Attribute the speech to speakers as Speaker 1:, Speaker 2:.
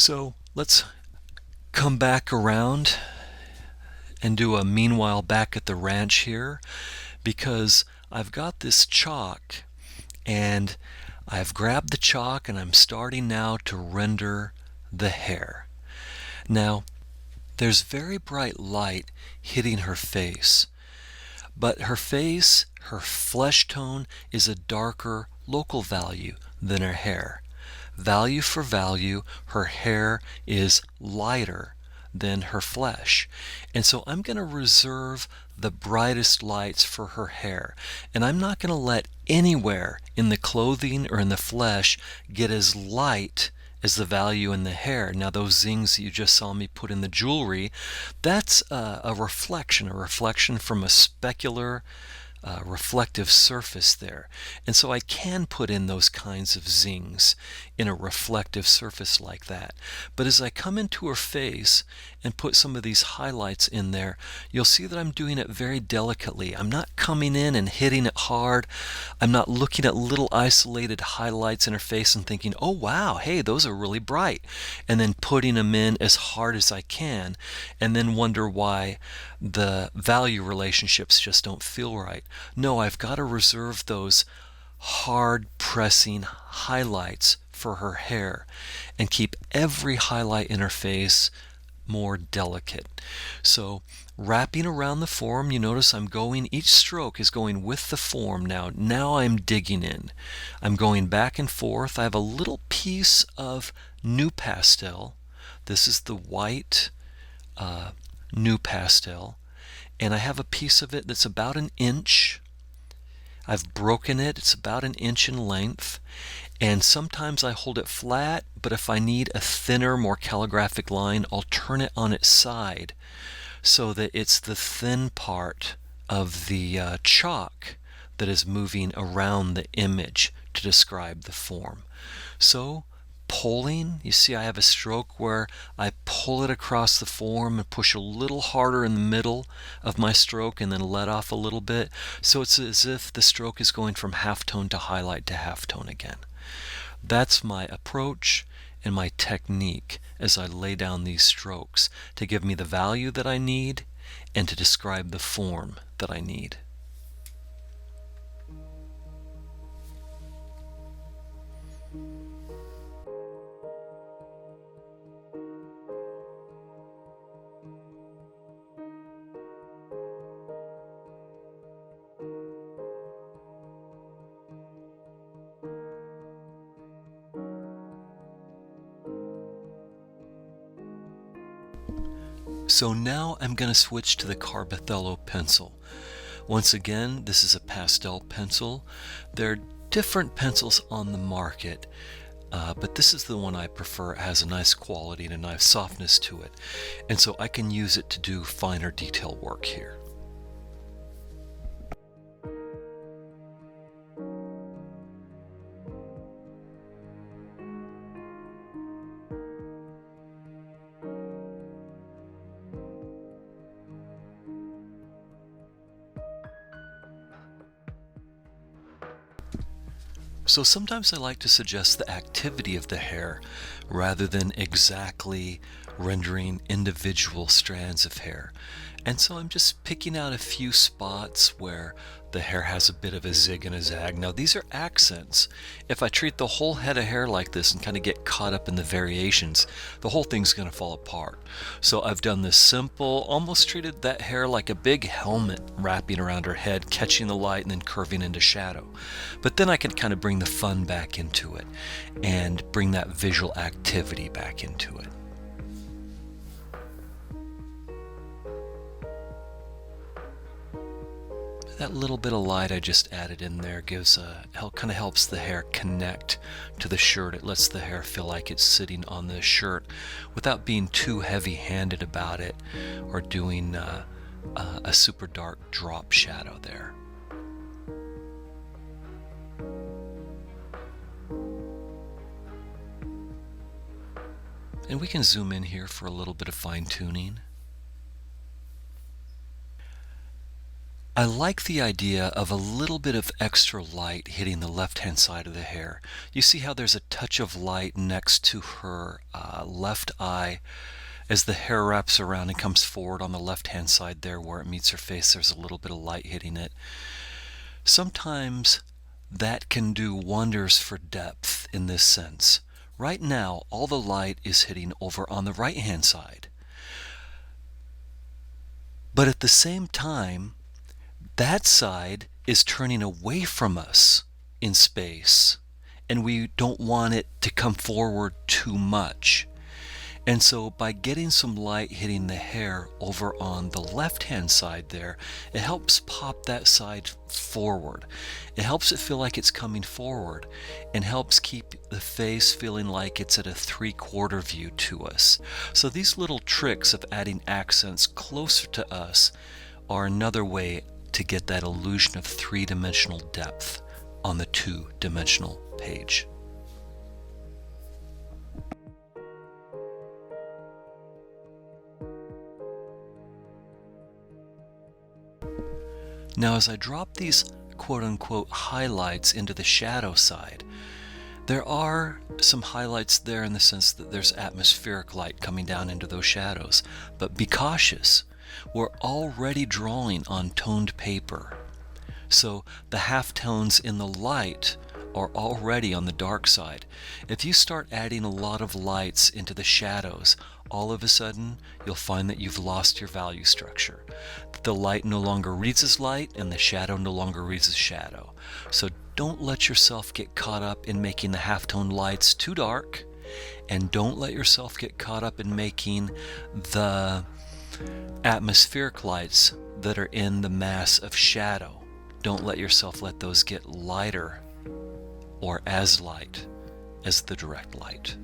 Speaker 1: So let's come back around and do a meanwhile back at the ranch here, because I've got this chalk and I've grabbed the chalk and I'm starting now to render the hair. Now, there's very bright light hitting her face, but her face, her flesh tone is a darker local value than her hair. Value for value, her hair is lighter than her flesh. And so I'm going to reserve the brightest lights for her hair. And I'm not going to let anywhere in the clothing or in the flesh get as light as the value in the hair. Now those zings that you just saw me put in the jewelry, that's a reflection from a specular reflective surface there. And so I can put in those kinds of zings in a reflective surface like that. But as I come into her face and put some of these highlights in there, you'll see that I'm doing it very delicately. I'm not coming in and hitting it hard. I'm not looking at little isolated highlights in her face and thinking, oh wow, hey, those are really bright, and then putting them in as hard as I can, and then wonder why the value relationships just don't feel right. No, I've got to reserve those hard pressing highlights for her hair and keep every highlight in her face more delicate. So wrapping around the form, you notice each stroke is going with the form now. Now I'm digging in. I'm going back and forth. I have a little piece of new pastel. This is the white new pastel. And I have a piece of it that's about an inch. I've broken it. It's about an inch in length. And sometimes I hold it flat, but if I need a thinner, more calligraphic line, I'll turn it on its side so that it's the thin part of the chalk that is moving around the image to describe the form. So pulling, you see I have a stroke where I pull it across the form and push a little harder in the middle of my stroke and then let off a little bit. So it's as if the stroke is going from halftone to highlight to halftone again. That's my approach and my technique as I lay down these strokes to give me the value that I need and to describe the form that I need. So now I'm going to switch to the Carbothello pencil. Once again, this is a pastel pencil. There are different pencils on the market, but this is the one I prefer. It has a nice quality and a nice softness to it. And so I can use it to do finer detail work here. So sometimes I like to suggest the activity of the hair rather than exactly rendering individual strands of hair. And so I'm just picking out a few spots where the hair has a bit of a zig and a zag. Now these are accents. If I treat the whole head of hair like this and kind of get caught up in the variations, the whole thing's going to fall apart. So I've done this simple, almost treated that hair like a big helmet wrapping around her head, catching the light and then curving into shadow. But then I can kind of bring the fun back into it and bring that visual activity back into it. That little bit of light I just added in there kind of helps the hair connect to the shirt. It lets the hair feel like it's sitting on the shirt without being too heavy-handed about it or doing a super dark drop shadow there. And we can zoom in here for a little bit of fine-tuning. I like the idea of a little bit of extra light hitting the left-hand side of the hair. You see how there's a touch of light next to her left eye as the hair wraps around and comes forward on the left-hand side there where it meets her face. There's a little bit of light hitting it. Sometimes that can do wonders for depth in this sense. Right now, all the light is hitting over on the right-hand side. But at the same time, that side is turning away from us in space, and we don't want it to come forward too much. And so by getting some light hitting the hair over on the left-hand side there, it helps pop that side forward. It helps it feel like it's coming forward and helps keep the face feeling like it's at a 3/4 view to us. So these little tricks of adding accents closer to us are another way to get that illusion of 3-dimensional depth on the 2-dimensional page. Now as I drop these quote-unquote highlights into the shadow side, there are some highlights there in the sense that there's atmospheric light coming down into those shadows. But be cautious. We're already drawing on toned paper. So the halftones in the light are already on the dark side. If you start adding a lot of lights into the shadows, all of a sudden you'll find that you've lost your value structure. The light no longer reads as light and the shadow no longer reads as shadow. So don't let yourself get caught up in making the halftone lights too dark, and don't let yourself get caught up in making the atmospheric lights that are in the mass of shadow. Don't let yourself let those get lighter or as light as the direct light.